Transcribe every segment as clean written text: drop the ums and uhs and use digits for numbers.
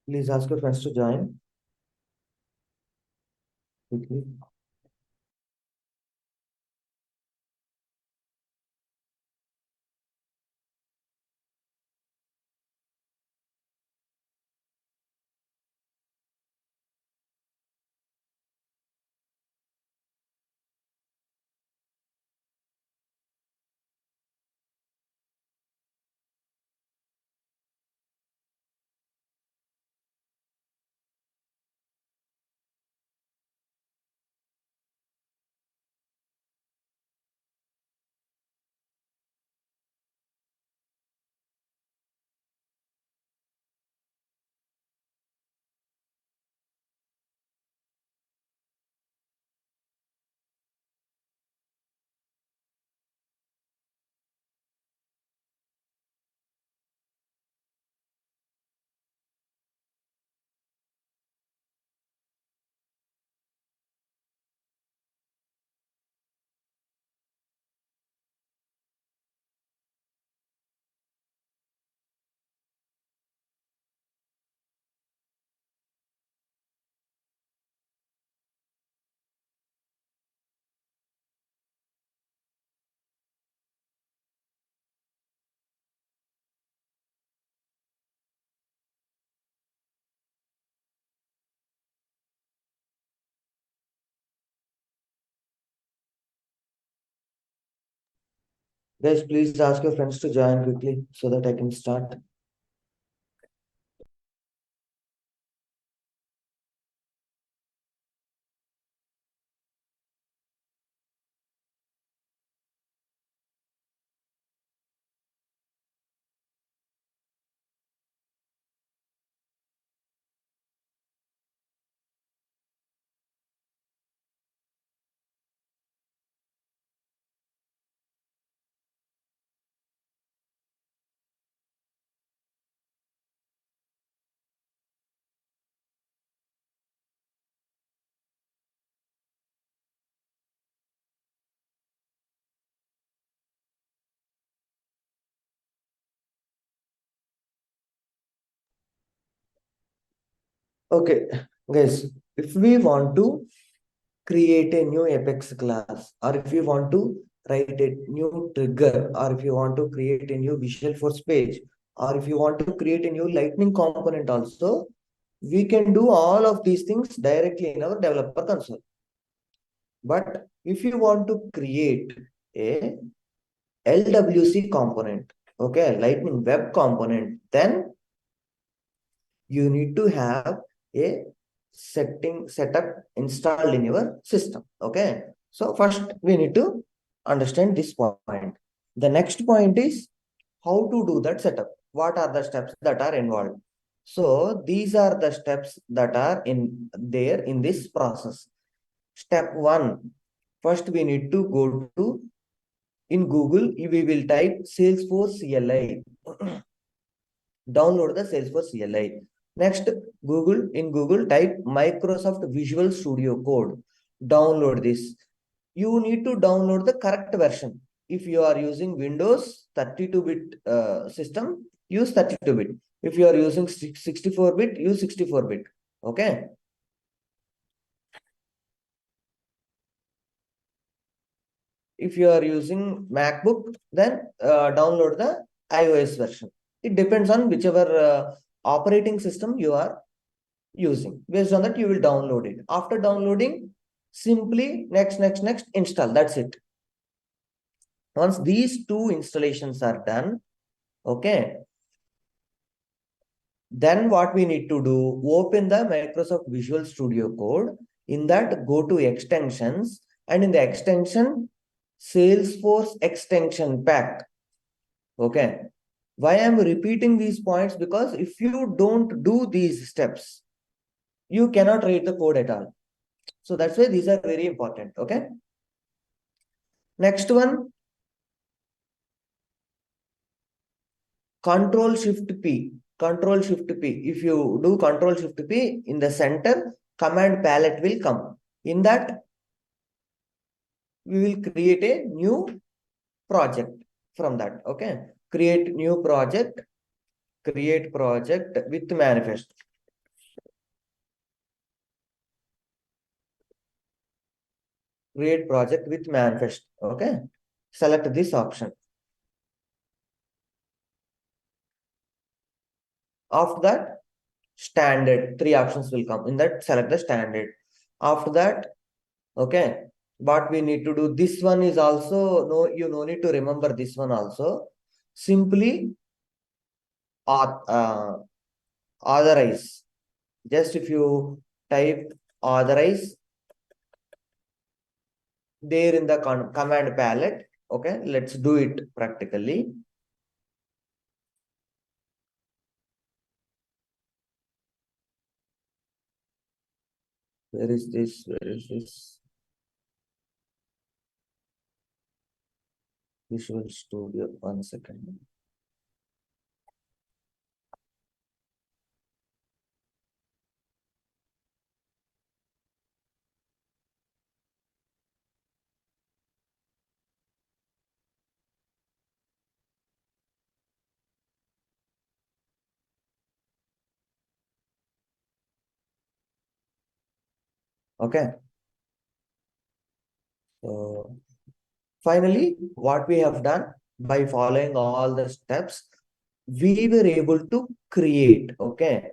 Please ask your friends to join quickly. Guys, please ask your friends to join quickly so that I can start. Okay, guys, if we want to create a new Apex class, or if you want to write a new trigger, or if you want to create a new Visual Force page, or if you want to create a new Lightning component also, we can do all of these things directly in our developer console. But if you want to create a LWC component, okay, Lightning Web component, then you need to have a setup installed in your system. Okay, so first we need to understand this point. The next point is how to do that setup. What are the steps that are involved? So these are the steps that are in there in this process. Step one, first we need to go to in Google, we will type Salesforce CLI. Download the Salesforce CLI. Next, Google type Microsoft Visual Studio Code. Download this. You need to download the correct version. If you are using Windows 32-bit system, use 32-bit. If you are using 64-bit, use 64-bit. Okay. If you are using MacBook, then download the iOS version. It depends on whichever operating system you are using. Based on that, you will download it. After downloading, simply next, install. That's it. Once these two installations are done, okay, then what we need to do, open the Microsoft Visual Studio Code. In that, go to extensions, and in the extension, Salesforce extension pack. Okay. Why I'm repeating these points? Because if you don't do these steps, you cannot write the code at all. So that's why these are very important. Okay. Next one, Control Shift P. Control Shift P. If you do Control Shift P, in the center, command palette will come. In that, we will create a new project from that. Okay. Create new project, create project with manifest. create project with manifest. Okay, select this option. After that, standard, three options will come. In that, select the standard. After that, okay, what we need to do, this one is also, no, you no need to remember this one also. Simply authorize. Just if you type authorize there in the command palette, okay, let's do it practically. Where is this? Where is this? Visual Studio. 1 second. Okay. So finally, what we have done by following all the steps, we were able to create. Okay.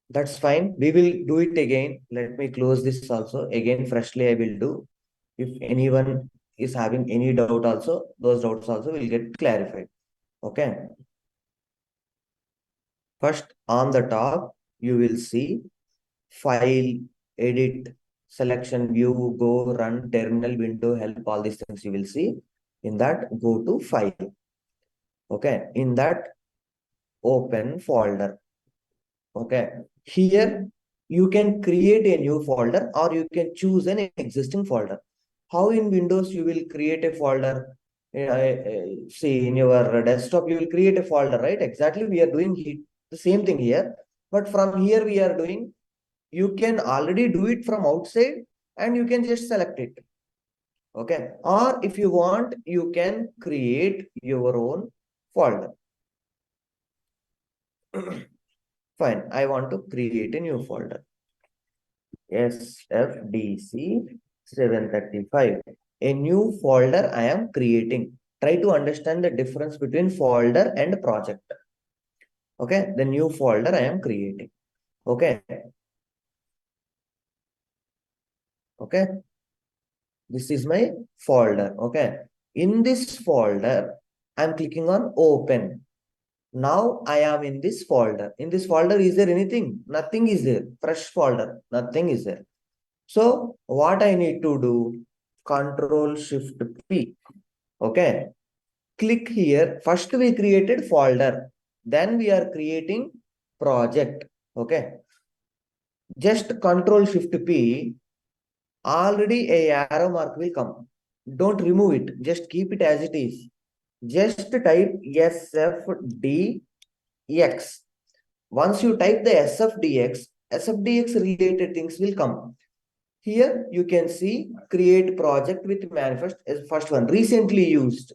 That's fine. We will do it again. Let me close this also. Again, freshly I will do. If anyone is having any doubt also, those doubts also will get clarified. Okay. First, on the top, you will see file, edit, selection, view, go, run, terminal, window, help, all these things you will see. In that, go to file. Okay. In that, open folder. Okay. Here, you can create a new folder or you can choose an existing folder. How in Windows you will create a folder? See, in your desktop, you will create a folder, right? Exactly, we are doing the same thing here. But from here, we are doing, you can already do it from outside and you can just select it. Okay. Or if you want, you can create your own folder. Fine. I want to create a new folder. SFDC 735. A new folder I am creating. Try to understand the difference between folder and project. Okay. The new folder I am creating. Okay. Okay. This is my folder. Okay. In this folder, I'm clicking on open. Now I am in this folder. In this folder, is there anything? Nothing is there. Fresh folder. Nothing is there. So what I need to do? Control Shift P. Okay. Click here. First we created folder. Then we are creating project. Okay. Just Control Shift P. Already a arrow mark will come. Don't remove it. Just keep it as it is. Just type SFDX. Once you type the SFDX related things will come. Here you can see create project with manifest as first one, recently used.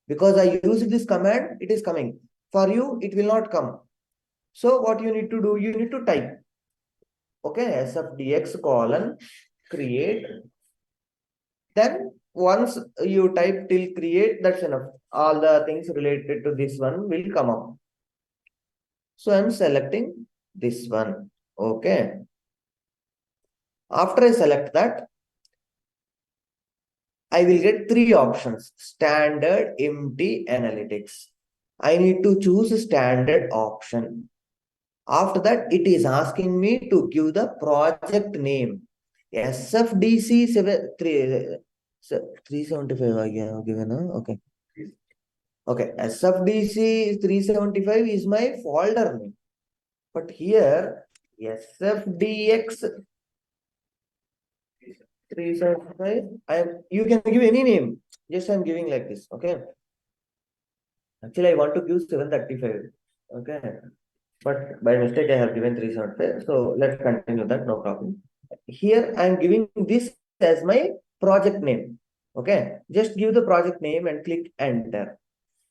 Because I used this command, it is coming. For you, it will not come. So what you need to do, you need to type. Okay, SFDX colon create. Then once you type till create, that's enough. All the things related to this one will come up. So I'm selecting this one. Okay. After I select that, I will get three options: standard, empty, analytics. I need to choose standard option. After that, it is asking me to give the project name. SFDC 375 again, given. Okay. Okay. SFDC 375 is my folder name. But here, SFDX 375, you can give any name. Just I'm giving like this. Okay. Actually, I want to give 735. Okay. But by mistake, I have given 375. So let's continue that. No problem. Here, I'm giving this as my project name. Okay. Just give the project name and click enter.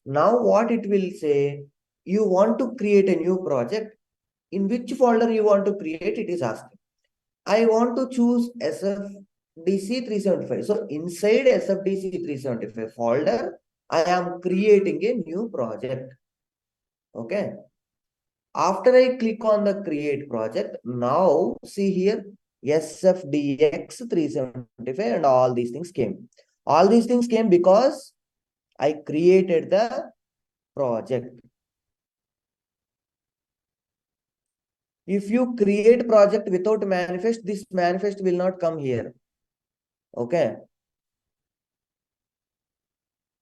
Now, what it will say, you want to create a new project. In which folder you want to create, it is asking. I want to choose SF DC375. So inside SFDC375 folder, I am creating a new project. Okay. After I click on the create project, now see here SFDX375 and all these things came. All these things came because I created the project. If you create project without manifest, this manifest will not come here. Okay.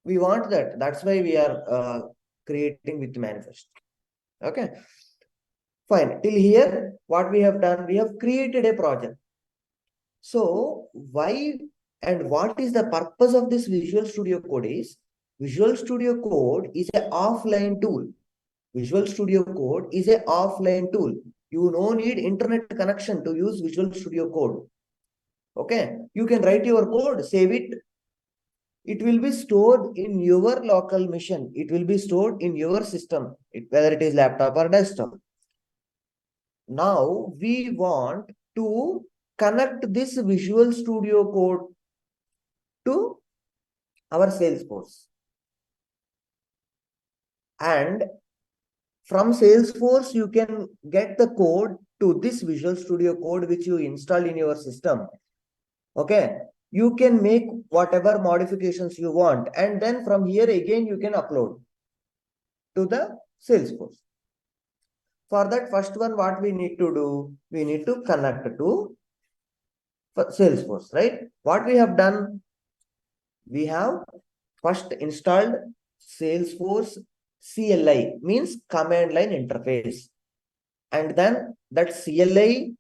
We want that. That's why we are creating with manifest. Okay. Fine. Till here, what we have done, we have created a project. So why and what is the purpose of this Visual Studio Code is, Visual Studio Code is an offline tool. Visual Studio Code is an offline tool. You no need internet connection to use Visual Studio Code. Okay. You can write your code, save it. It will be stored in your local machine. It will be stored in your system, whether it is laptop or desktop. Now we want to connect this Visual Studio Code to our Salesforce. And from Salesforce, you can get the code to this Visual Studio Code which you install in your system. Okay. You can make whatever modifications you want. And then from here again, you can upload to the Salesforce. For that first one, what we need to do? We need to connect to Salesforce, right? What we have done? We have first installed Salesforce CLI, means command line interface. And then that CLI,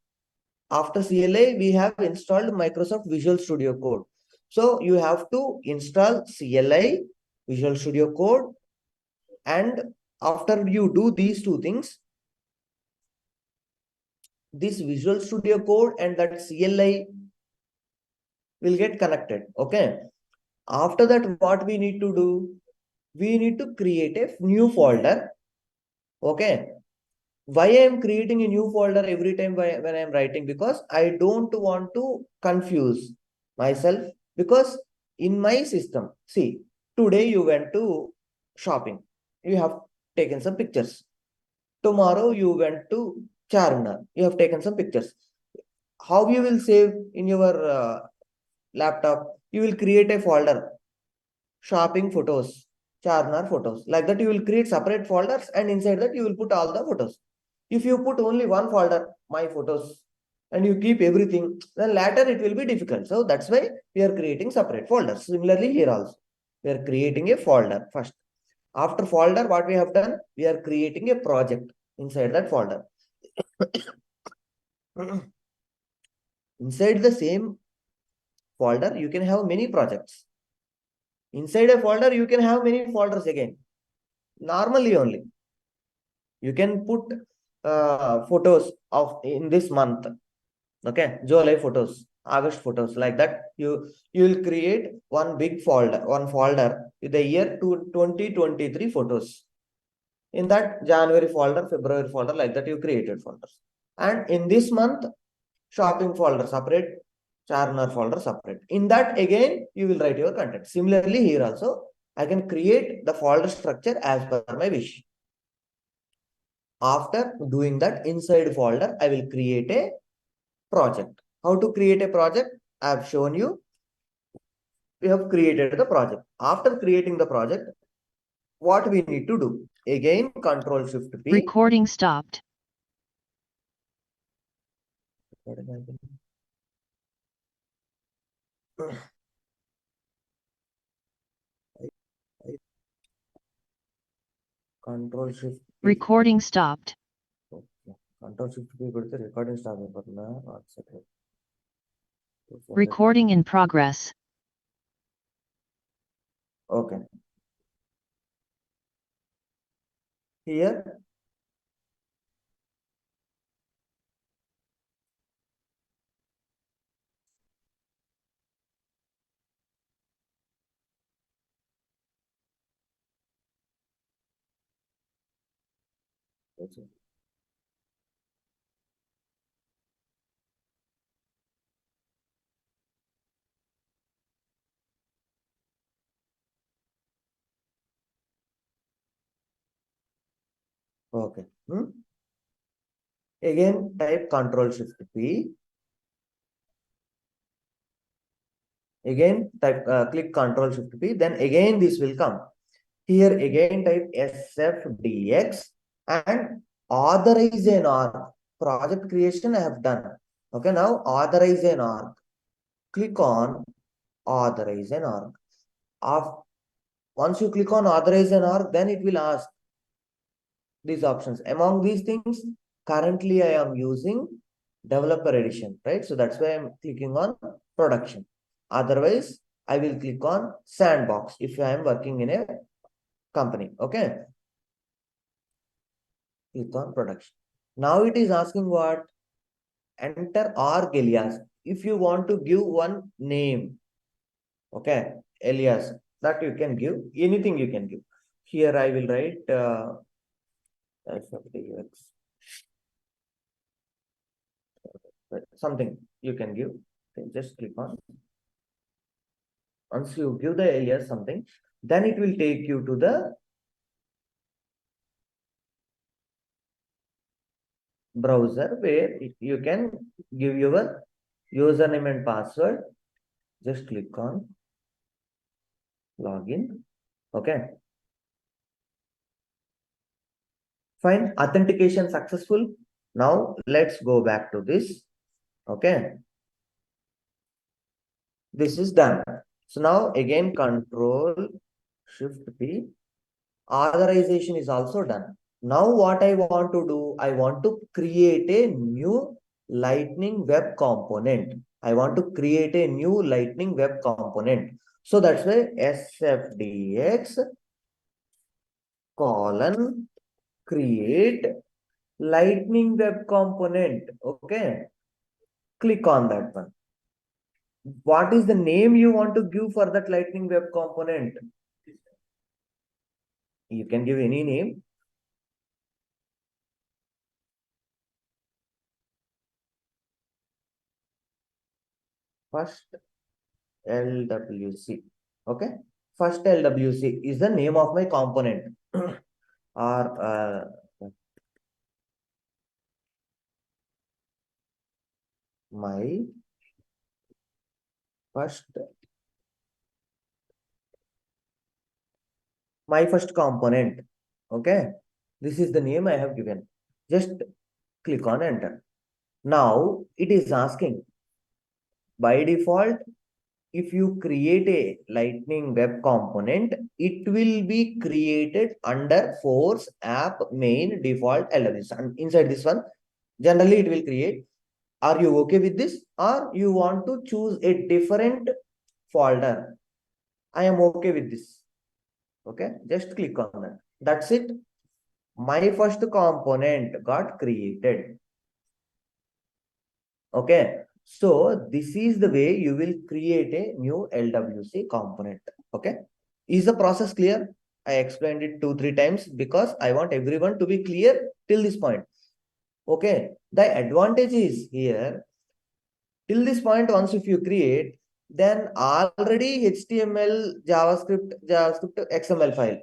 after CLI, we have installed Microsoft Visual Studio Code. So you have to install CLI, Visual Studio Code, and after you do these two things, this Visual Studio Code and that CLI will get connected. Okay. After that, what we need to do? We need to create a new folder. Okay. Why I am creating a new folder every time when I am writing? Because I don't want to confuse myself. Because in my system, see, today you went to shopping. You have taken some pictures. Tomorrow you went to Charminar. You have taken some pictures. How you will save in your laptop? You will create a folder, shopping photos, Charminar photos. Like that, you will create separate folders, and inside that you will put all the photos. If you put only one folder, my photos, and you keep everything, then later it will be difficult. So that's why we are creating separate folders. Similarly, here also, we are creating a folder first. After folder, what we have done? We are creating a project inside that folder. Inside the same folder, you can have many projects. Inside a folder, you can have many folders again. Normally only. You can put photos of in this month. Okay, July photos, August photos, like that. You will create one big folder, one folder with the year 2023 photos. In that January folder, February folder, like that you created folders. And in this month, shopping folder separate, Charner folder separate. In that again, you will write your content. Similarly, here also, I can create the folder structure as per my wish. After doing that, inside folder, I will create a project. How to create a project? I have shown you. We have created the project. After creating the project, what we need to do? Again, Control Shift P. Recording stopped. Control Shift P. Recording stopped. Okay. Control Shift P ಕೊಡ್ತೀವಿ recording stop ಆಗ್ಬಿಡ್ತಲ್ಲ. One second. Recording in progress. Okay. Here. Okay. Again, type Control Shift P. Again, type click Control Shift P. Then again, this will come. Here again, type SFDX and authorize an org. Project creation I have done. Okay, now authorize an org. Click on authorize an org. Once you click on authorize an org, then it will ask these options. Among these things, currently I am using developer edition, right? So that's why I'm clicking on production. Otherwise, I will click on sandbox if I am working in a company. Okay. Click on production. Now it is asking what? Enter org alias. If you want to give one name, okay, alias that you can give, anything you can give. Here I will write something you can give. Okay, just click on. Once you give the alias something, then it will take you to the browser where you can give your username and password. Just click on login. Okay. Fine. Authentication successful. Now let's go back to this. Okay. This is done. So now again Control Shift P. Authorization is also done. Now what I want to do, I want to create a new Lightning Web component. I want to create a new Lightning Web component. So that's why SFDX colon create Lightning Web component. Okay. Click on that one. What is the name you want to give for that Lightning Web component? You can give any name. First LWC. Okay. First LWC is the name of my component. Or my first component. Okay. This is the name I have given. Just click on enter. Now it is asking by default, if you create a Lightning Web component, it will be created under Force App Main Default LWC. And inside this one, generally it will create. Are you okay with this? Or you want to choose a different folder? I am okay with this. Okay, just click on that. That's it. My first component got created. Okay, so this is the way you will create a new LWC component. Okay, is the process clear? I explained it 2-3 times because I want everyone to be clear till this point. Okay, the advantage is here, till this point, once if you create, then already HTML, JavaScript, XML file.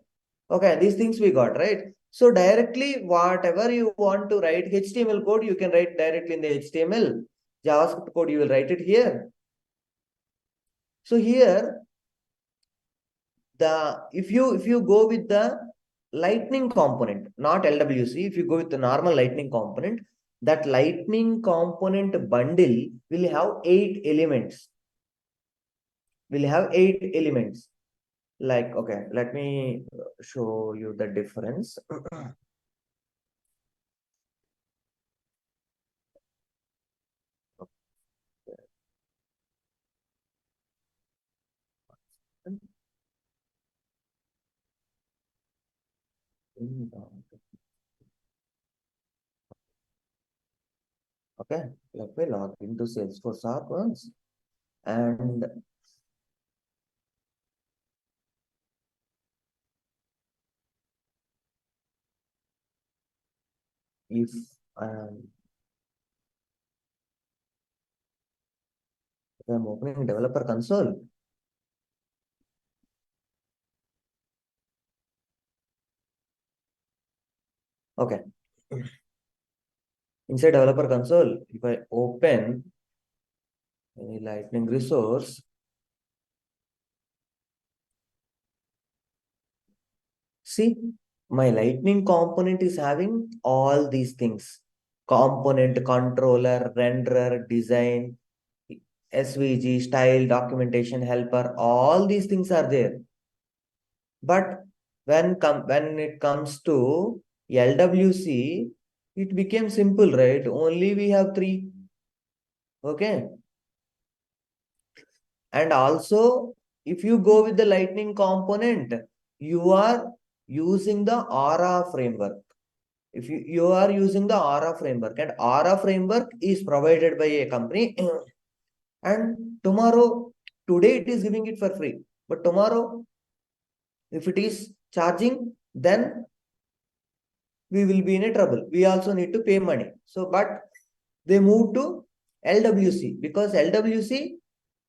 Okay, these things we got, right? So directly, whatever you want to write, HTML code, you can write directly in the HTML. JavaScript code, you will write it here. So here, if you go with the Lightning component, not LWC, if you go with the normal Lightning component, that Lightning component bundle will have 8 elements. Will have 8 elements. Like, okay, let me show you the difference. Okay, let me log into Salesforce app once. And if I'm opening developer console, Okay. Inside developer console, if I open any lightning resource, see, my lightning component is having all these things. Component, controller, renderer, design, SVG, style, documentation, helper, all these things are there. But when it comes to LWC, it became simple, right? Only we have three. Okay. And also, if you go with the lightning component, you are using the Aura framework. If you are using the Aura framework, and Aura framework is provided by a company, and today it is giving it for free. But tomorrow, if it is charging, then we will be in a trouble. We also need to pay money. So, but they moved to LWC because LWC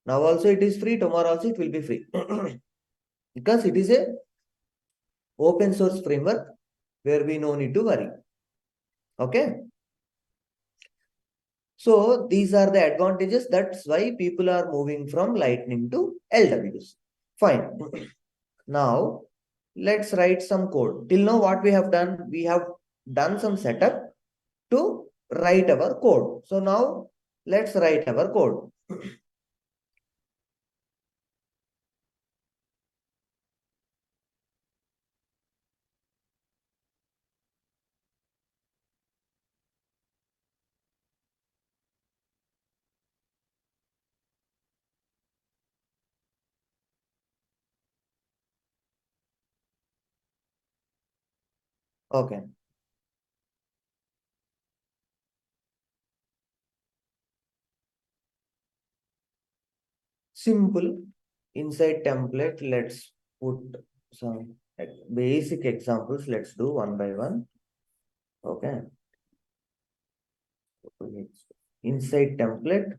now also it is free. Tomorrow also it will be free because it is a open source framework where we no need to worry. Okay. So these are the advantages. That's why people are moving from Lightning to LWC. Fine. Now let's write some code. Till now, what we have done, we have done some setup to write our code. So now let's write our code. Okay. Simple. Inside template, let's put some basic examples. Let's do one by one. Okay. Inside template,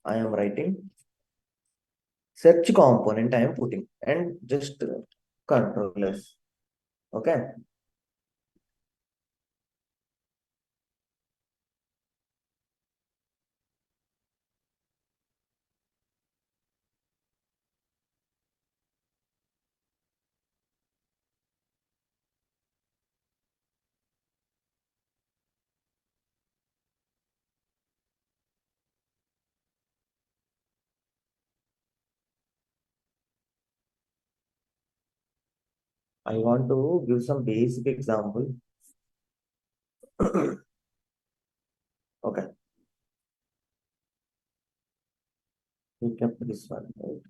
I am writing search component I am putting and just controllers. Okay. I want to give some basic example. Okay. We kept this one, right?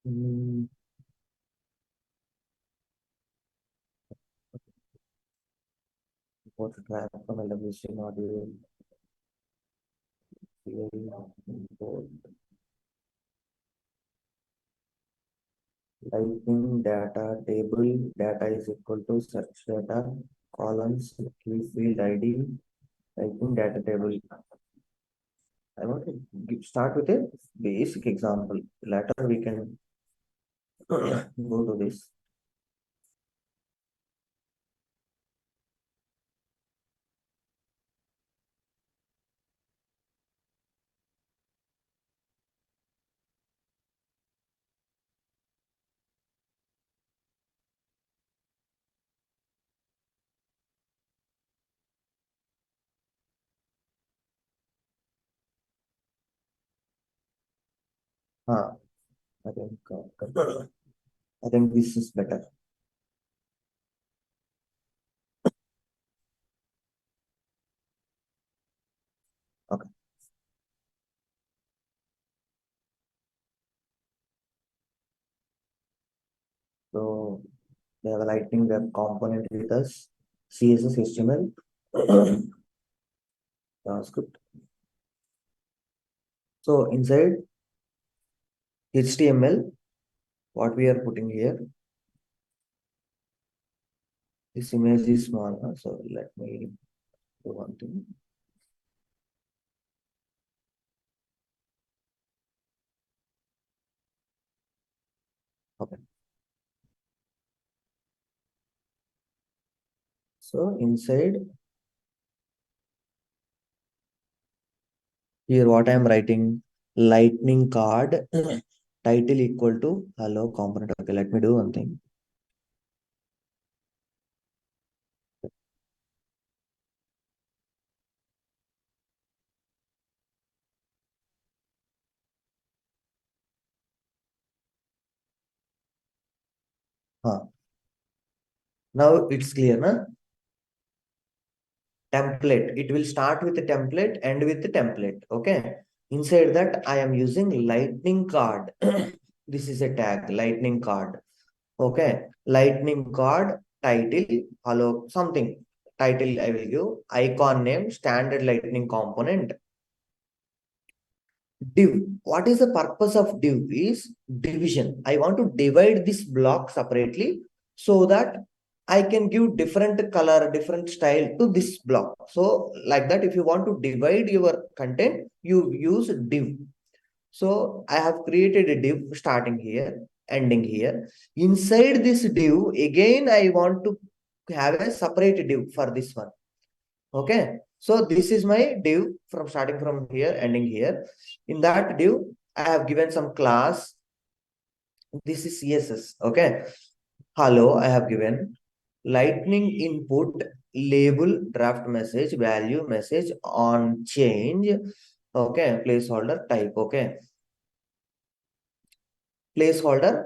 Hmm. Import track from LWC module. Import Lightning data table. Data is equal to search data columns key field ID. Lightning data table. I want to start with a basic example. Later we can go to this. Ah, I think I think this is better. Okay. So we have a Lightning web component with us, CSS, HTML, JavaScript. So inside HTML, what we are putting here, this image is small, so let me do one thing. So inside here, what I am writing, lightning card title equal to hello component. Okay, let me do one thing. Huh. Now it's clear, na? Template. It will start with the template, end with the template. Okay. Inside that, I am using lightning card. This is a tag, lightning card. Okay. Lightning card title, hello, something. Title I will give. Icon name, standard lightning component. Div. What is the purpose of div is division. I want to divide this block separately so that I can give different color, different style to this block. So like that, if you want to divide your content, you use div. So I have created a div starting here, ending here. Inside this div, again I want to have a separate div for this one. Okay, so this is my div from starting from here, ending here. In that div, I have given some class. This is CSS. Okay, hello, I have given lightning input label draft message value message on change. Okay, placeholder type. Okay, placeholder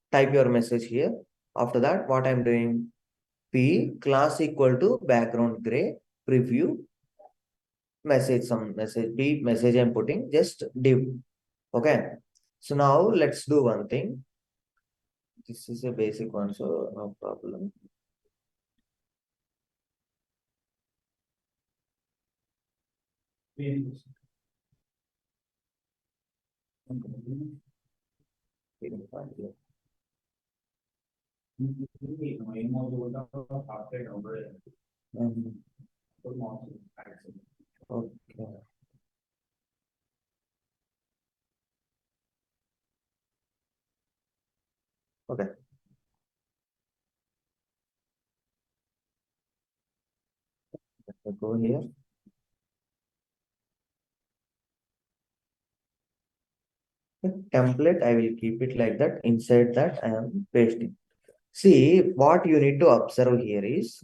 type your message here. After that, what I'm doing, p class equal to background gray preview message, some message, p message I'm putting just div. Okay, so now let's do one thing. This is a basic one, so no problem. Mhm. Okay. Okay. So go here. Template, I will keep it like that. Inside that, I am pasting. See, what you need to observe here is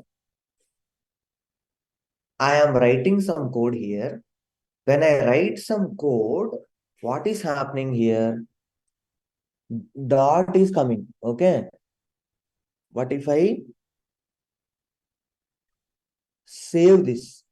I am writing some code here. When I write some code, what is happening here? Dot is coming. Okay. What if I save this?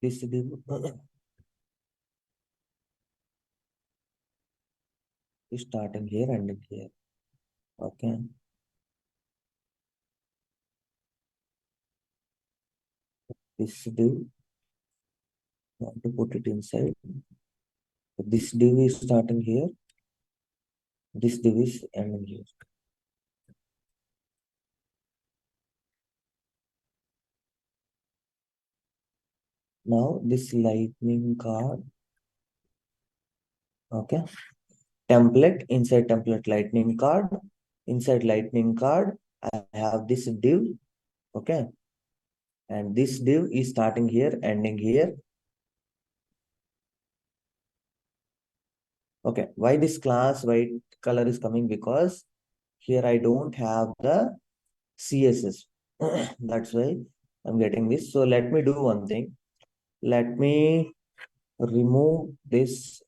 This is starting here and here. Okay. This div, want to put it inside. This div is starting here. This div is ending here. Now this lightning card. Okay. Template, inside template lightning card. Inside lightning card, I have this div. Okay. And this div is starting here, ending here. Okay. Why this class white color is coming? Because here I don't have the CSS. That's why I'm getting this. So let me do one thing. Let me remove this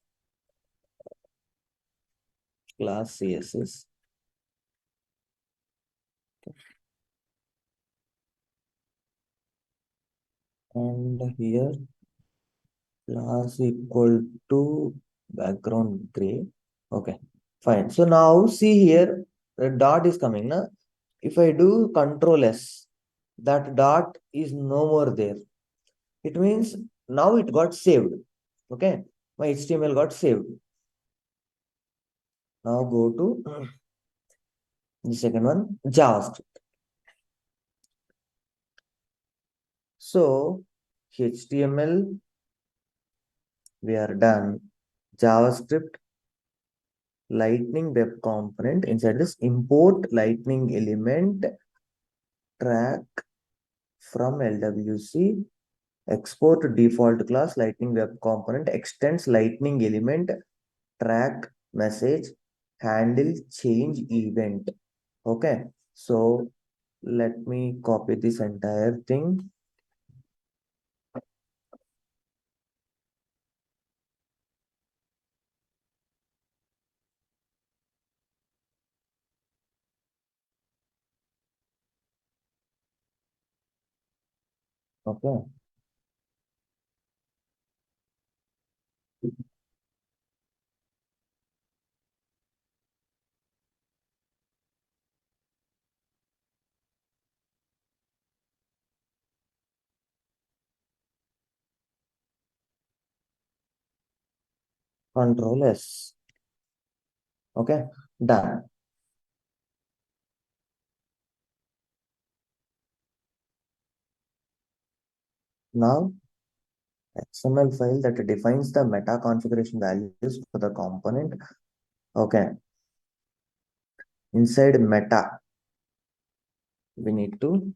class CSS. and here class equal to background gray. Okay, fine. So now see here, the dot is coming now. If I do control S, that dot is no more there. It means now it got saved. Okay, my HTML got saved. Now go to the second one, JavaScript. So HTML, we are done. JavaScript, Lightning web component. Inside this, import Lightning element track from LWC. Export default class Lightning web component extends Lightning element track message handle change event. Okay, so let me copy this entire thing. Okay, Control S. Okay, done. Now XML file that defines the meta configuration values for the component. Okay, inside meta, we need to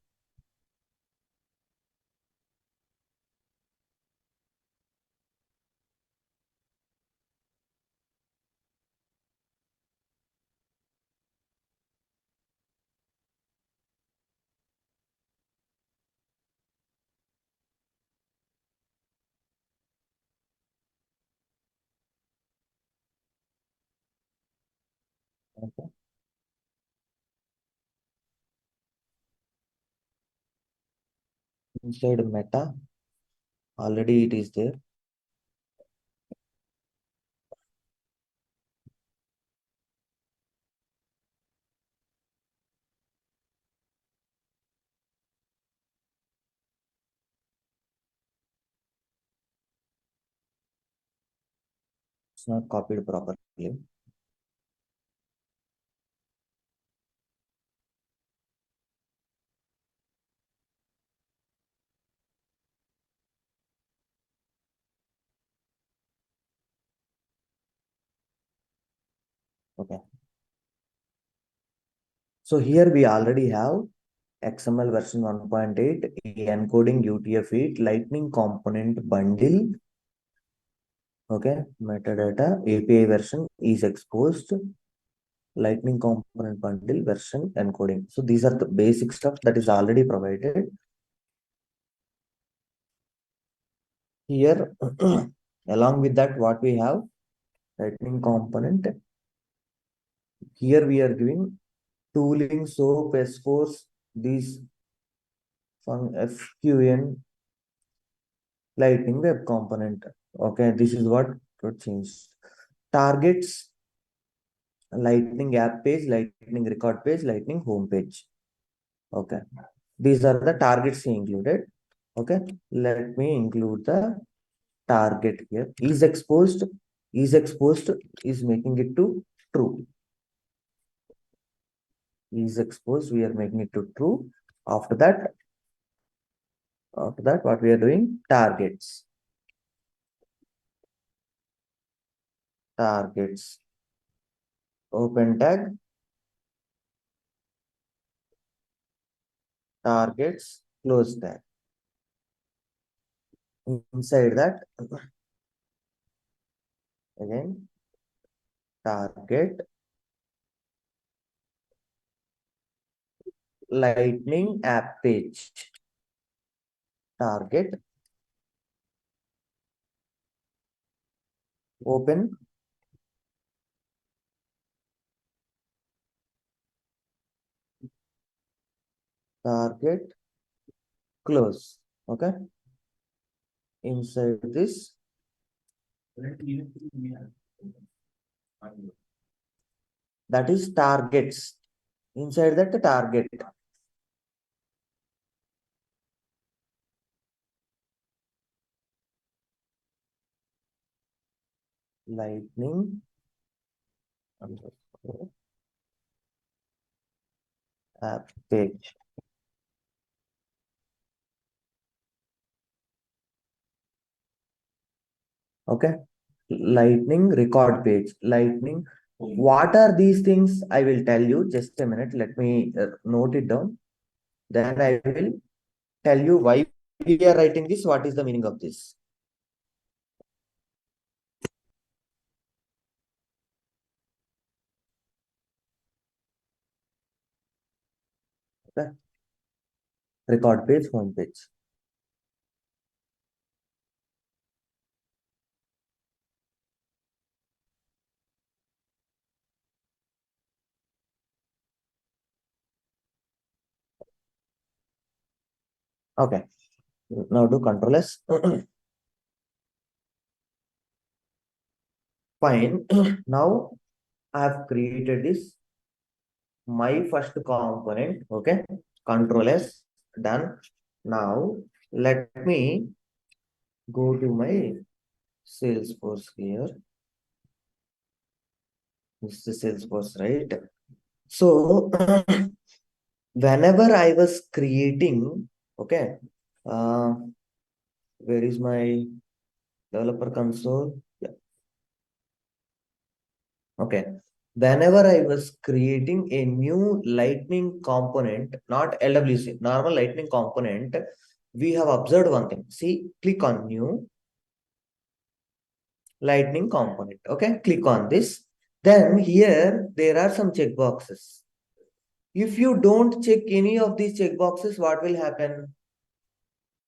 okay. Inside meta, already it is there. It's not copied properly. Okay. So here we already have XML version 1.8, encoding UTF-8, Lightning component bundle. Okay, metadata, API version is exposed, Lightning component bundle version encoding. So these are the basic stuff that is already provided. Here, along with that, what we have, Lightning component. Here we are giving tooling, SOAP, S-Force, these from FQN Lightning web component. Okay, this is what got changed. Targets, Lightning app page, Lightning record page, Lightning home page. Okay, these are the targets included. Okay, let me include the target here. Is exposed is making it to true. Is exposed, we are making it to true. After that, what we are doing? Targets. Targets. Open tag. Targets. Close tag. Inside that, again, target Lightning app page. Target. Open. Target. Close. Okay. inside this that is targets. Inside that target. Lightning underscore app page. Okay. Lightning record page. Lightning. What are these things? I will tell you. Just a minute. Let me note it down. Then I will tell you why we are writing this. What is the meaning of this? Okay. Record page, home page. Okay. Now do Control S. Fine. Now I have created this my first component. Okay. Control S. Done. Now let me go to my Salesforce here. This is Salesforce, right? So whenever I was creating, okay, uh, where is my developer console? Yeah. Okay. Whenever I was creating a new lightning component, not LWC, normal lightning component, we have observed one thing. See, click on new lightning component. Okay, click on this. Then here there are some checkboxes. If you don't check any of these checkboxes, what will happen?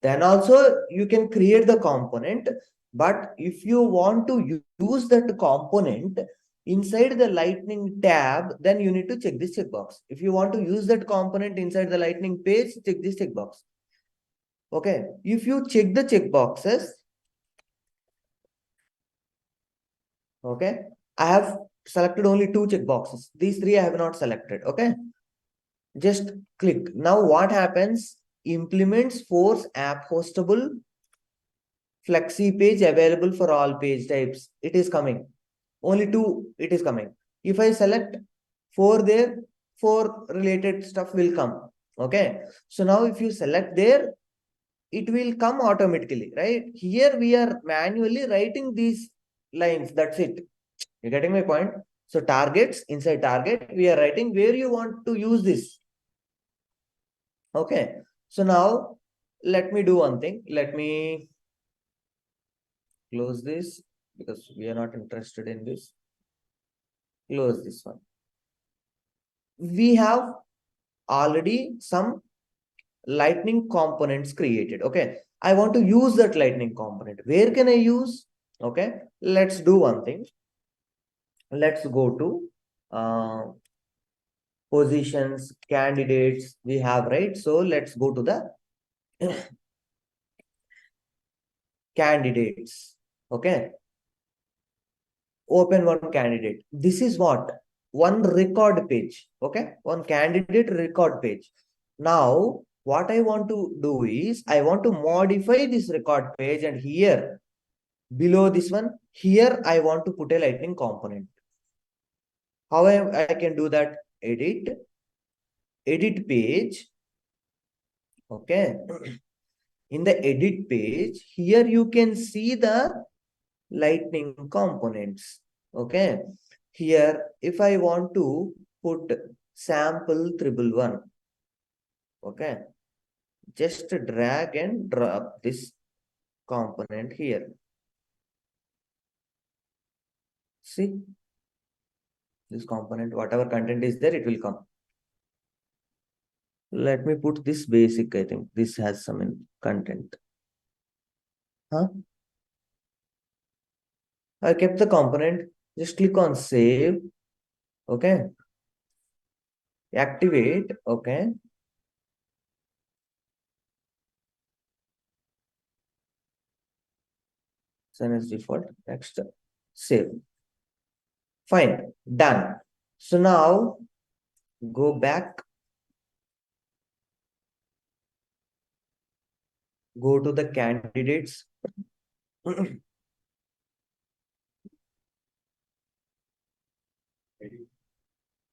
Then also you can create the component, but if you want to use that component inside the lightning tab, then you need to check this checkbox. If you want to use that component inside the lightning page, check this checkbox. Okay, if you check the checkboxes, okay, I have selected only two checkboxes. These three I have not selected. Okay, just click. Now what happens? Implements force app hostable flexi page available for all page types. It is coming. Only two, it is coming. If I select four there, four related stuff will come. Okay. So now if you select there, it will come automatically, right? Here we are manually writing these lines. That's it. You're getting my point? So targets, inside target, we are writing where you want to use this. Okay. So now let me do one thing. Let me close this because we are not interested in this. Close this one. We have already some lightning components created. Okay. I want to use that lightning component. Where can I use? Okay. Let's do one thing. Let's go to positions, candidates we have, right? So let's go to the candidates. Okay. Open one candidate. This is what? One record page. Okay. One candidate record page. Now, what I want to do is I want to modify this record page, and here below this one, here I want to put a lightning component. How I can do that? Edit page. Okay. In the edit page, here you can see the lightning components. Okay. Here, if I want to put sample 111, okay, just drag and drop this component here. See, this component, whatever content is there, it will come. Let me put this basic. I think this has some content. Huh? I kept the component. Just click on save. Okay. Activate. Okay. Same as default. Next, save. Fine, done. So now go back, go to the candidates.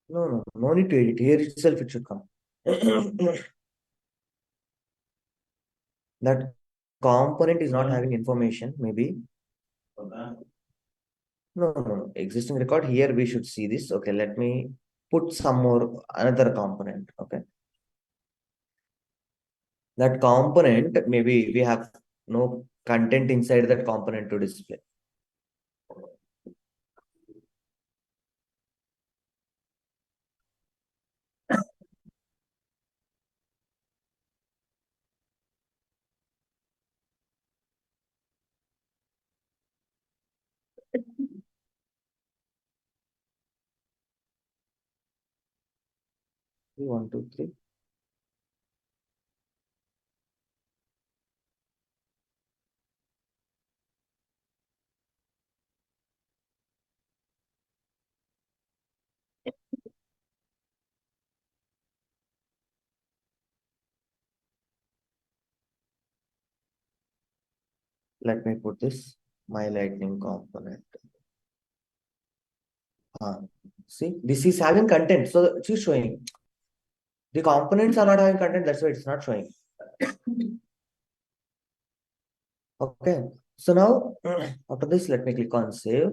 No need to edit. Here itself it should come. That component is not having information, maybe. No. Existing record here we should see this. Okay, let me put some more another component. Okay. That component, maybe we have no content inside that component to display. One, two, three. Let me put this my lightning component. See, this is having content, so it is showing. The components are not having content, that's why it's not showing. Okay, so now after this, let me click on save.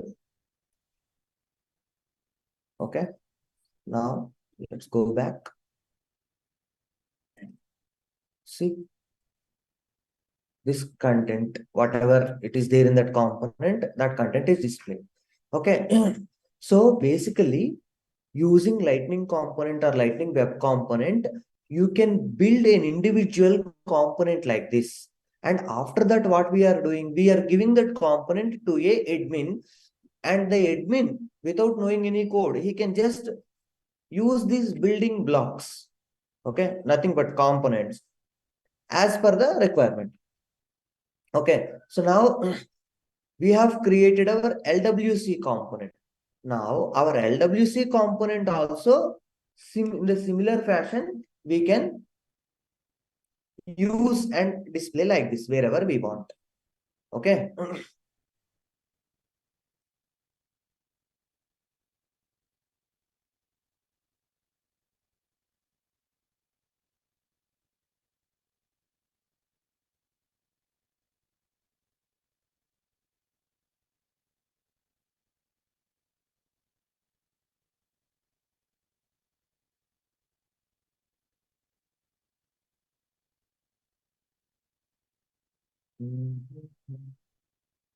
Okay, now let's go back. See, this content, whatever it is there in that component, that content is displayed. Okay, so basically, using lightning component or lightning web component, you can build an individual component like this. And after that, what we are doing, we are giving that component to a admin, and the admin, without knowing any code, he can just use these building blocks. Okay, nothing but components as per the requirement. Okay, so now we have created our LWC component. Now our LWC component also, in the similar fashion, we can use and display like this wherever we want. Okay.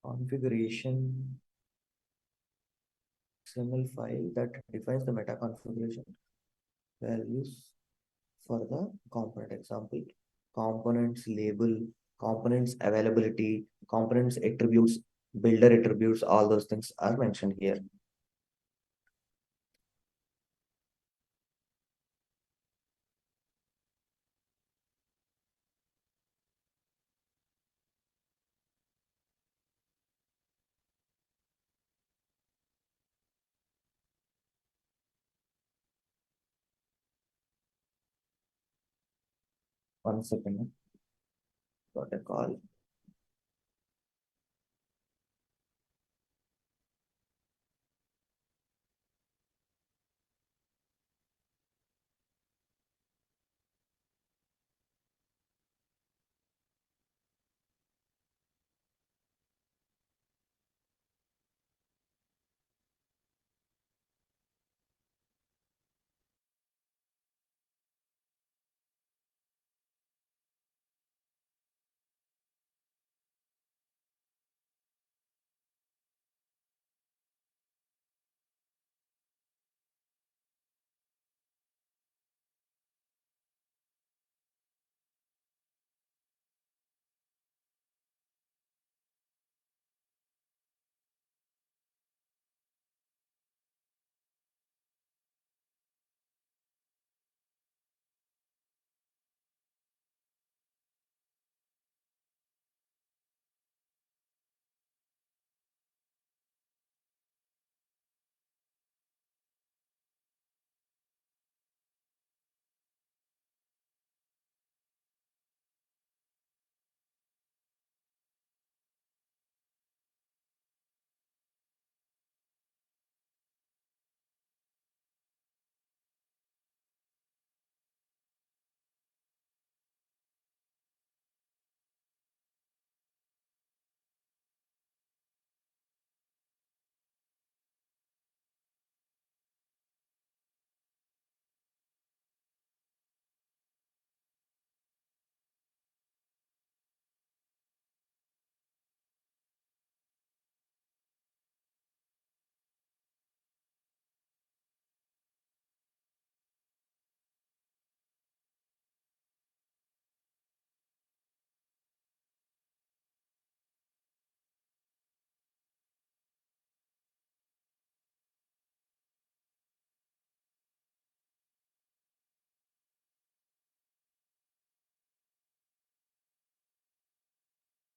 Configuration XML file that defines the meta configuration values for the component. Example, components label, components availability, components attributes, builder attributes, all those things are mentioned here. One second. Got a call.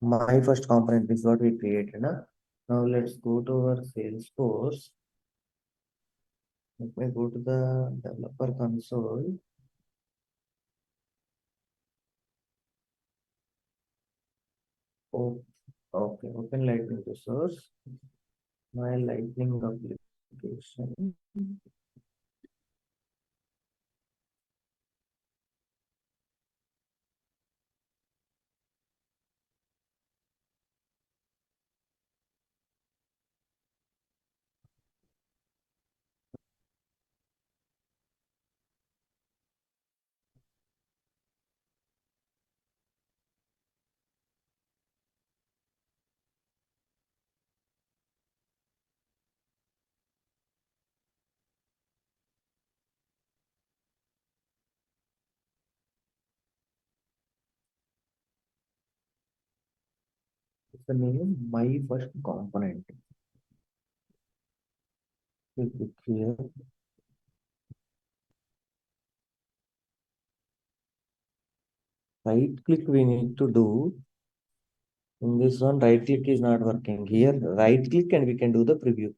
My first component is what we created. Huh? Now let's go to our Salesforce. Let me go to the developer console. Oh, okay, open Lightning resource. My Lightning application. The name my first component. Click here. Right click we need to do. In this one, right click is not working. Here, right click and we can do the preview.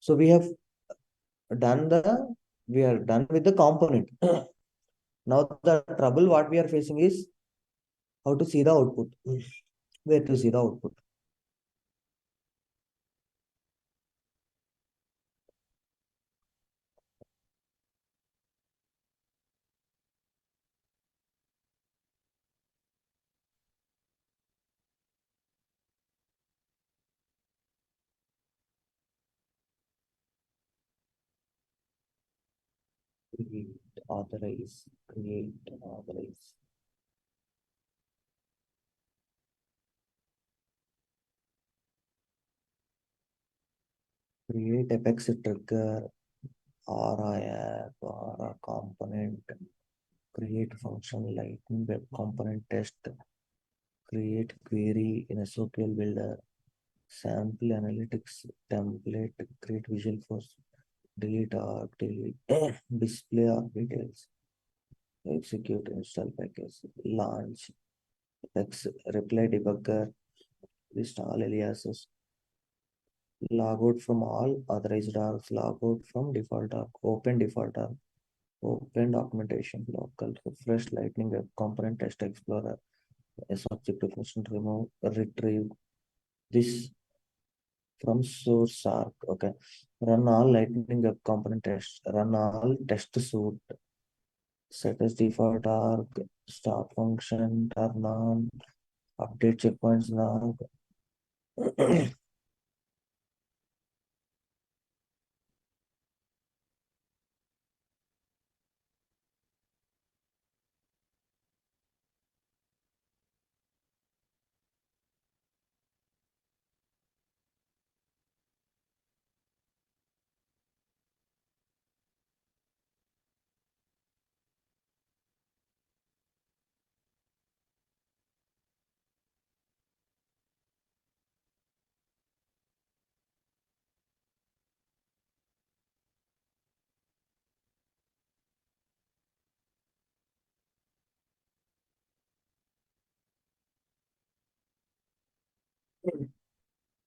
So we are done with the component. Now the trouble what we are facing is how to see the output. Where to see the output. Create, authorize, create, authorize. Create Apex trigger, RIF, or a component. Create function lightning web component test. Create query in SQL builder. Sample analytics template. Create visual force. Delete arc, delete display arc details. Execute install package. Launch. Reply debugger. List all aliases. Logout from all authorized arcs. Logout from default arc. Open default arc. Open documentation. Local. Refresh lightning web component test explorer. As objective function remove. Retrieve this from source arc. Okay. Run all lightning web component tests. Run all test suite. Set as default arc. Stop function. Turn on. Update checkpoints now.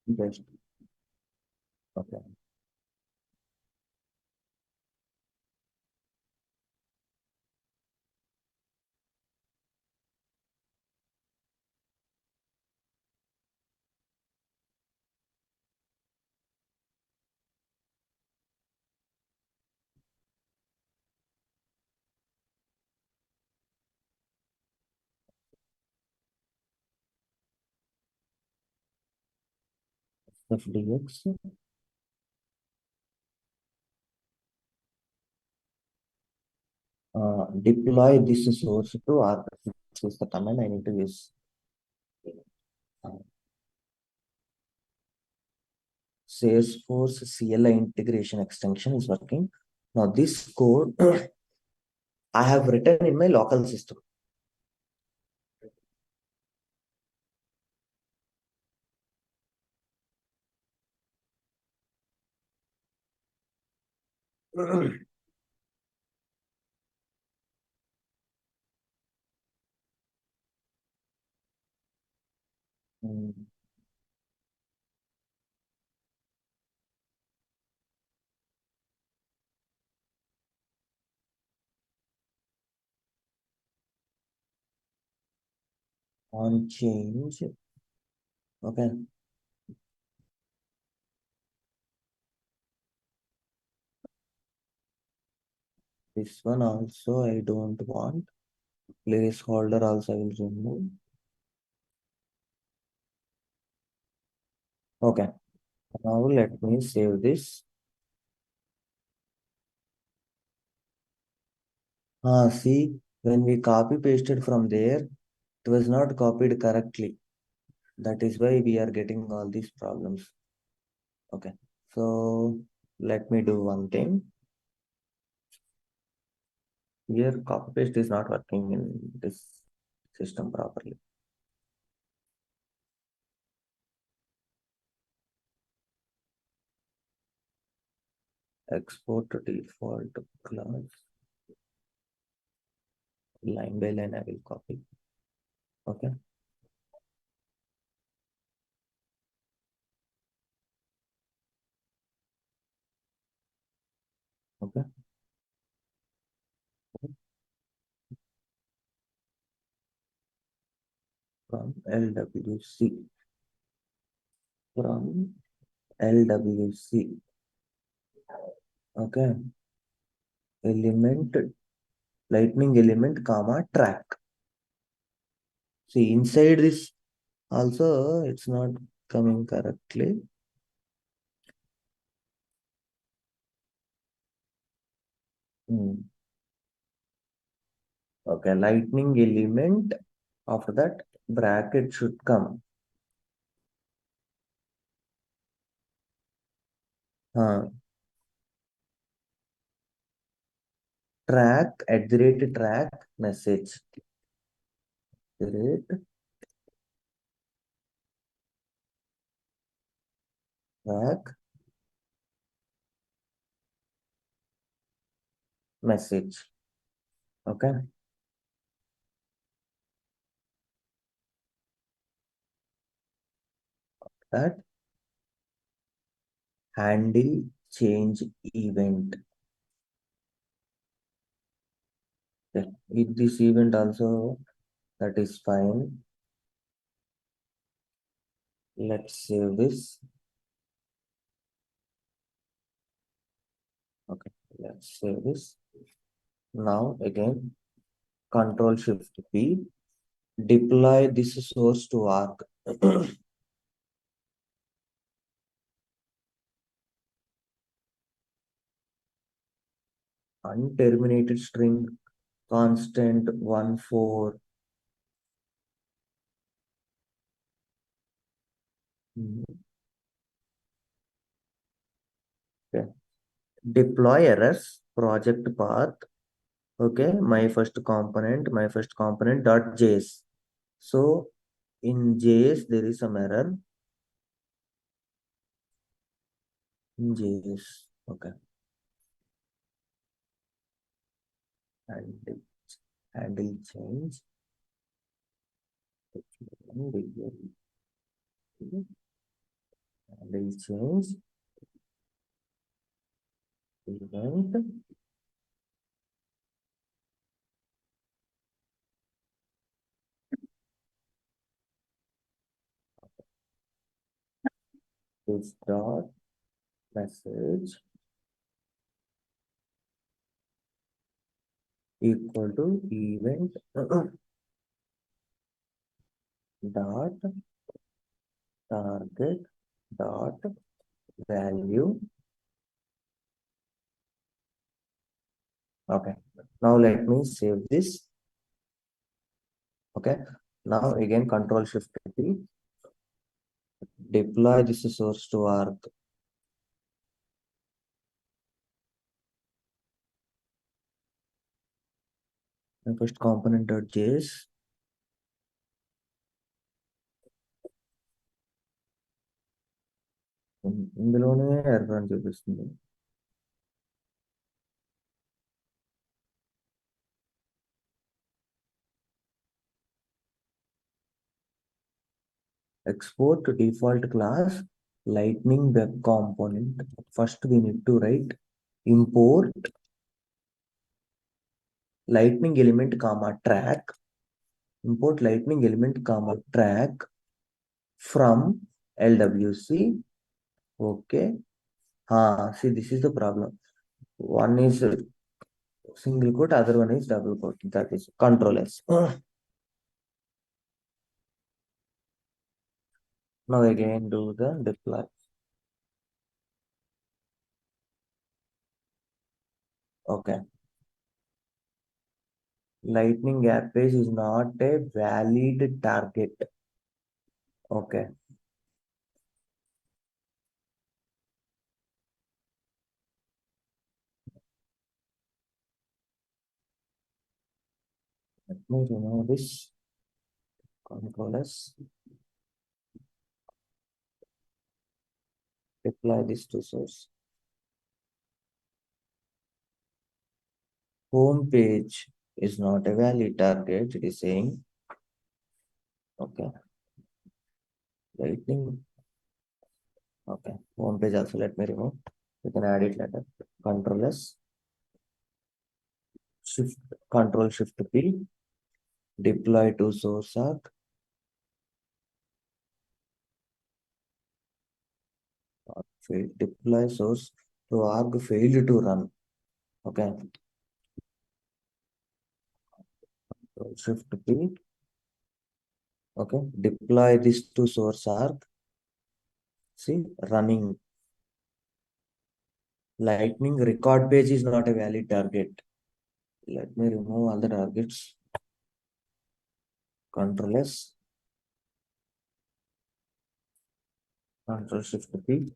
Best. Okay. FDX. Deploy this source to our. This is the command I need to use. Salesforce CLI integration extension is working. Now this code I have written in my local system. On change. Okay. This one also I don't want. Placeholder also I will remove. Okay. Now let me save this. See, when we copy pasted from there, it was not copied correctly. That is why we are getting all these problems. Okay. So let me do one thing. Here copy paste is not working in this system properly. Export to default class. Line by line I will copy. Okay. Okay. From LWC. From LWC. Okay. Element, lightning element, comma, track. See, inside this also, it's not coming correctly. Okay, lightning element. After that, bracket should come. Track, @track message. Rate track message. Okay. That handle change event. Okay. With this event also, that is fine. Let's save this. Okay, let's save this. Now again, Control Shift P, deploy this source to Arc. Unterminated string constant 1,4. Okay. Deploy errors, project path. Okay, my first component dot JS. So in JS there is some error in JS. Okay, handle, handle change. Handle change event. This dot message equal to event dot target dot value. Okay, now let me save this. Okay, now again Control Shift P, deploy this source to Arc. First component.js. ఇందులోనే error అని చూపిస్తుంది. export default class lightning web component. First we need to write import lightning element comma track, import lightning element comma track from LWC. Okay. See, this is the problem. One is single quote, other one is double quote. That is control S. Now again do the deploy. Okay. Lightning app page is not a valid target. Okay. Let me remove this. Control S. Deploy this to source. Home page is not a valid target. It is saying, okay. Lightning. Okay. Home page also let me remove. You can add it later. Control S. Shift Control Shift P. Deploy to source arc. Deploy source to arg failed to run. Okay. Shift P. Okay. Deploy this to source arc. See, running. Lightning record page is not a valid target. Let me remove all the targets. Control S. Control Shift P.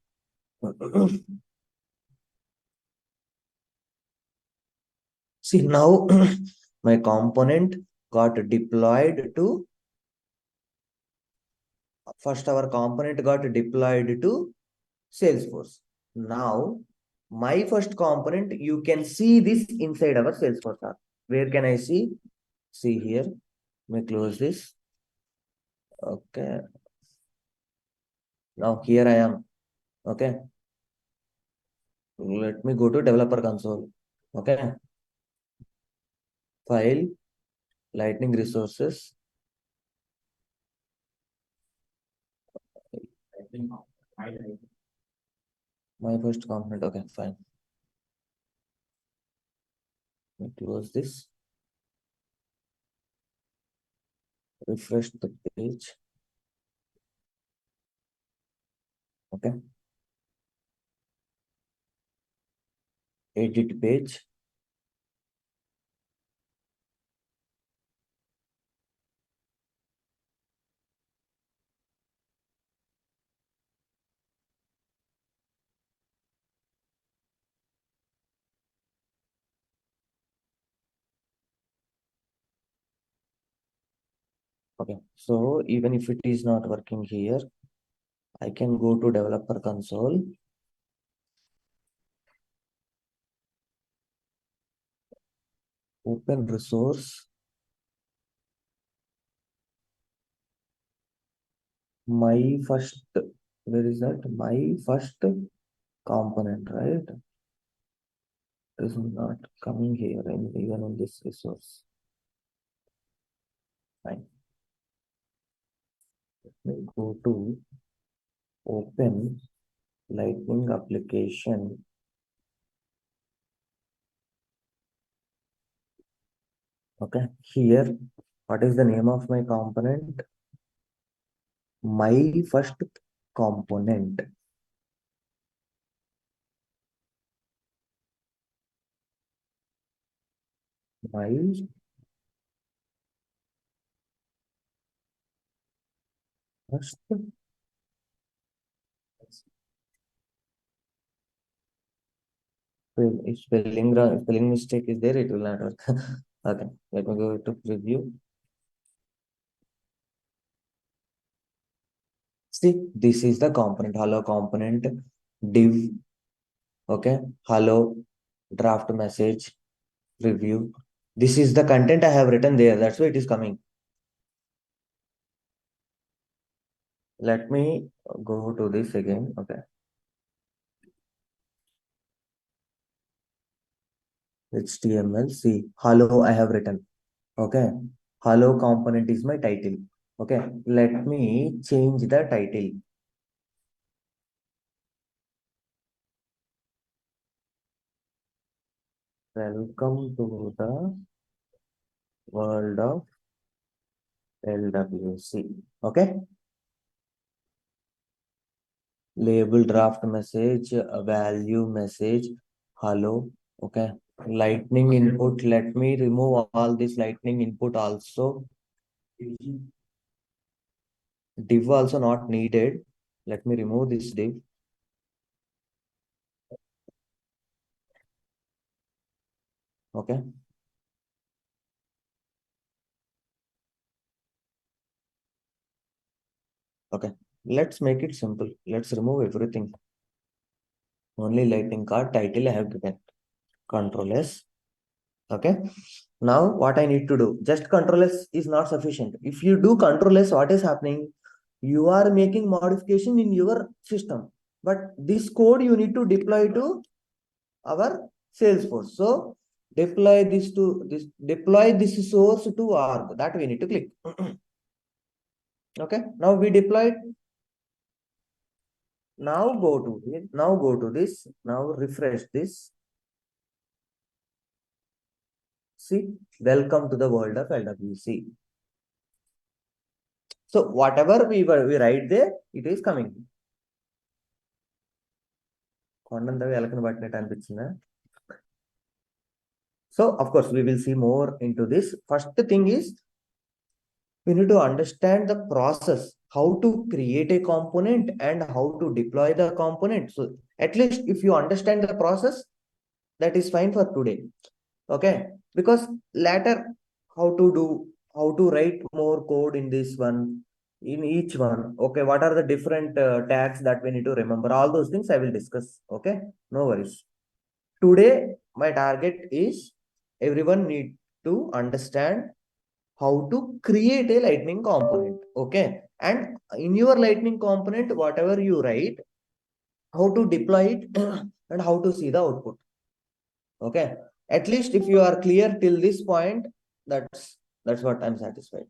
See, now my component got deployed to, first our component got deployed to Salesforce. Now, my first component, you can see this inside our Salesforce app. Where can I see? See here. Let me close this. Okay. Now here I am. Okay. Let me go to developer console. Okay. File, lightning resources. My first component. Okay, fine. Let me close this. Refresh the page. Okay. Edit page. Okay. So even if it is not working here, I can go to developer console. Open resource. My first, where is that? My first component, right? Is not coming here even in this resource. Fine. Let me go to open lightning application. Okay, here, what is the name of my component? My first component. My first spelling mistake is there, it will not work. Okay, let me go to preview. See, this is the component, hello component, div, okay, hello, draft message, preview. This is the content I have written there. That's why it is coming. Let me go to this again. Okay. HTML. See, hello, I have written. Okay. Hello component is my title. Okay. Let me change the title. Welcome to the world of LWC. Okay. Label draft message, value message, hello. Okay. Lightning input. Let me remove all this lightning input also. Div also not needed. Let me remove this div. Okay. Okay. Let's make it simple. Let's remove everything. Only lightning card title I have given. Control S. Okay. Now what I need to do? Just Control S is not sufficient. If you do Control S, what is happening? You are making modification in your system. But this code you need to deploy to our Salesforce. So deploy this source to org. That we need to click. Okay. Now we deployed. Now go to it. Now go to this. Now refresh this. See, welcome to the world of LWC. So whatever we write there, it is coming. So of course we will see more into this. First thing is we need to understand the process, how to create a component and how to deploy the component. So at least if you understand the process, that is fine for today. Okay, because later how to write more code in this one, in each one. Okay, what are the different tags that we need to remember? All those things I will discuss. Okay, no worries. Today my target is everyone need to understand how to create a lightning component. Okay, and in your lightning component, whatever you write, how to deploy it and how to see the output. Okay, at least if you are clear till this point, that's what I'm satisfied.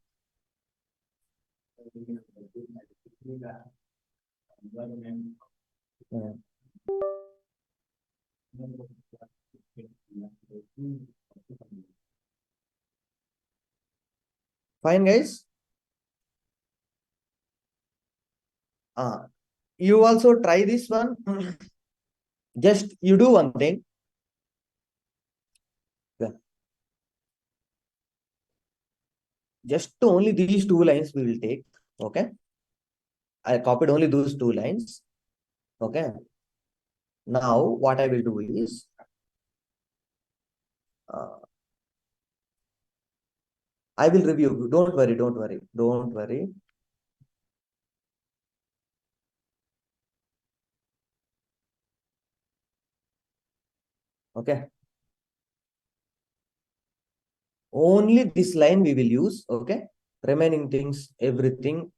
Yeah. Fine, guys. You also try this one. Just you do one thing. Yeah. Just only these two lines we will take. Okay, I copied only those two lines. Okay, now what I will do is I will review. Don't worry, don't worry, don't worry. Okay, only this line we will use. Okay, remaining things, everything,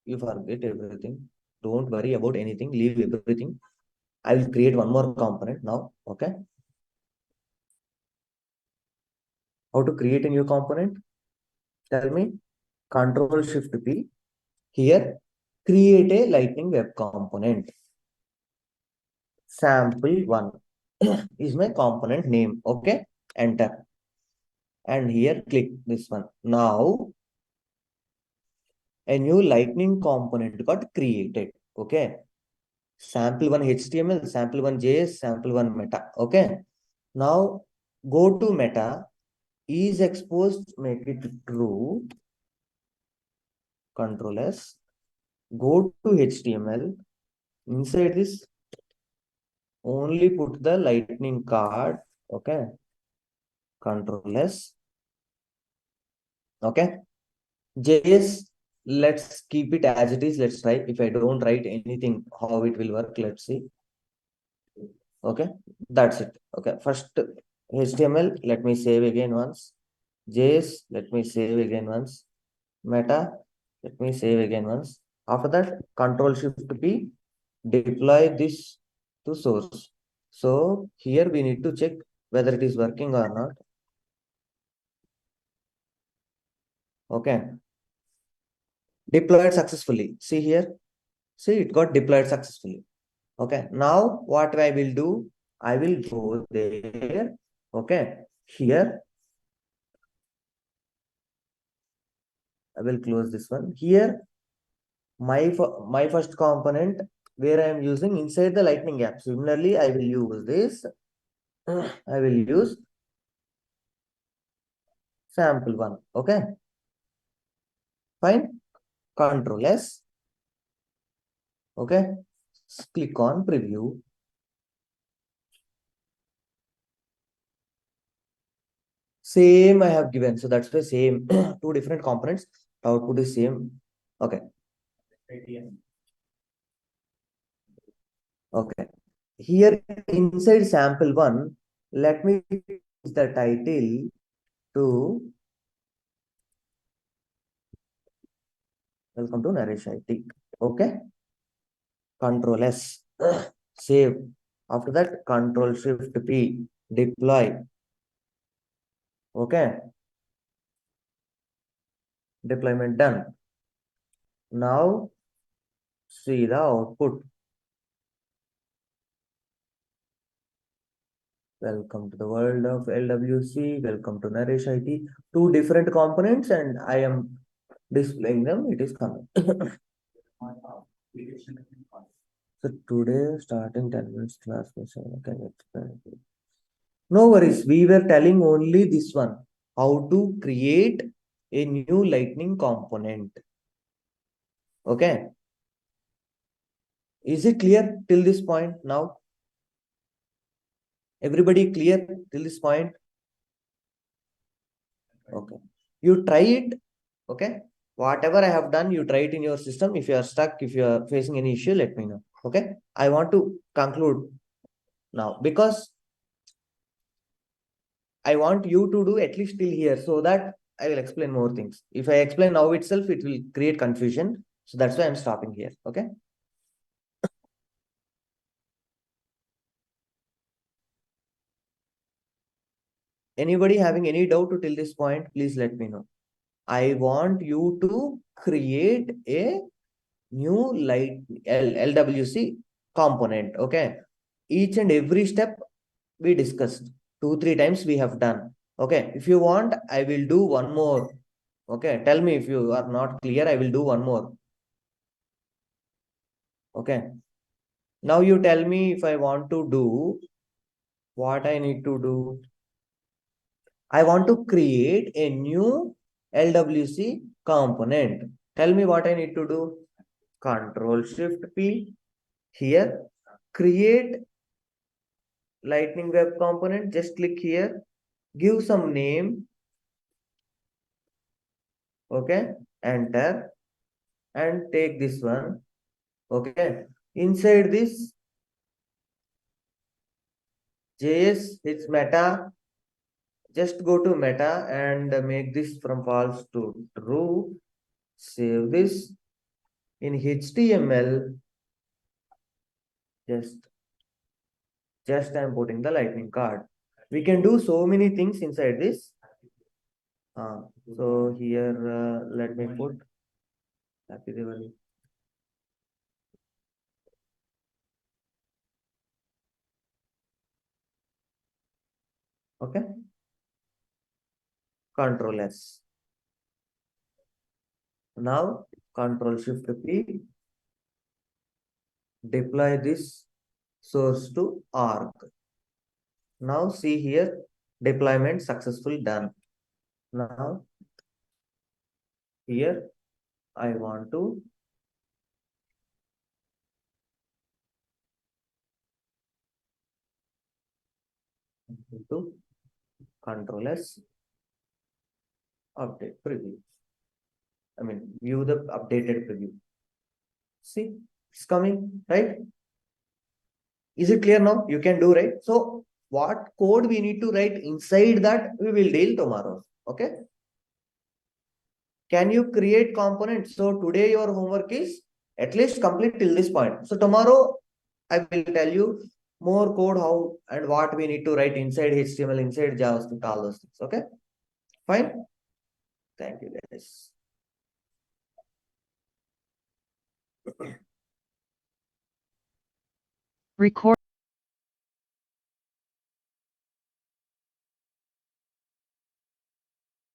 you forget everything. Don't worry about anything, leave everything. I will create one more component now. Okay, how to create a new component? Tell me. Control Shift P. Here, create a lightning web component. Sample1 is my component name. Okay, enter. And here click this one. Now a new lightning component got created. Okay, sample1 HTML, sample1 JS, sample1 meta. Okay, now go to meta, is exposed, make it true. Control S. Go to HTML. Inside this, only put the lightning card. Okay, Control S. Okay, JS, let's keep it as it is. Let's try. If I don't write anything, how it will work, let's see. Okay, that's it. Okay, first HTML, let me save again once. JS, let me save again once. Meta, let me save again once. After that, Control Shift P, deploy this to source. So here we need to check whether it is working or not. Okay. Deployed successfully. See here. See, it got deployed successfully. Okay. Now what I will do, I will go there. Okay. Here, I will close this one. Here, my first component where I am using inside the Lightning app. Similarly, I will use this. I will use sample1. Okay. Fine. Control S. Okay. Click on preview. Same I have given. So that's the same. Two different components. Output is same. Okay. Okay. Here inside sample1, let me use the title to welcome to Naresh IT. Okay. Control S. Save. After that, Control Shift P. Deploy. Okay. Deployment done. Now see the output. Welcome to the world of LWC. Welcome to Naresh IT. Two different components, and I am displaying them. It is coming. So today, starting 10 minutes class, okay, no worries. We were telling only this one, how to create a new lightning component. Okay. Is it clear till this point now? Everybody clear till this point? Okay. You try it. Okay. Whatever I have done, you try it in your system. If you are stuck, if you are facing any issue, let me know. Okay. I want to conclude now because I want you to do at least till here so that I will explain more things. If I explain now itself, it will create confusion. So that's why I'm stopping here. Okay. Anybody having any doubt till this point, please let me know. I want you to create a new LWC component. Okay. Each and every step we discussed 2-3 times we have done. Okay. If you want, I will do one more. Okay. Tell me if you are not clear. I will do one more. Okay. Now you tell me if I want to do what I need to do. I want to create a new LWC component. Tell me what I need to do. Control Shift P. Here, create Lightning Web component. Just click here. Give some name. Okay. Enter. And take this one. Okay. Inside this JS, it's meta. Just go to meta and make this from false to true. Save this. In HTML, just I'm putting the lightning card. We can do so many things inside this. So here, let me put Happy Diwali. Okay. Control S. Now Control Shift P. Deploy this source to org. Now see here, deployment successful done. Now here I want to Control S, update preview. I mean, view the updated preview. See, it's coming, right? Is it clear now? You can do, right? So what code we need to write inside that we will deal tomorrow. Okay. Can you create components? So today your homework is At least complete till this point. So tomorrow I will tell you more code, how and what we need to write inside HTML, inside JavaScript, all those things. Okay, fine. Thank you, guys. Record.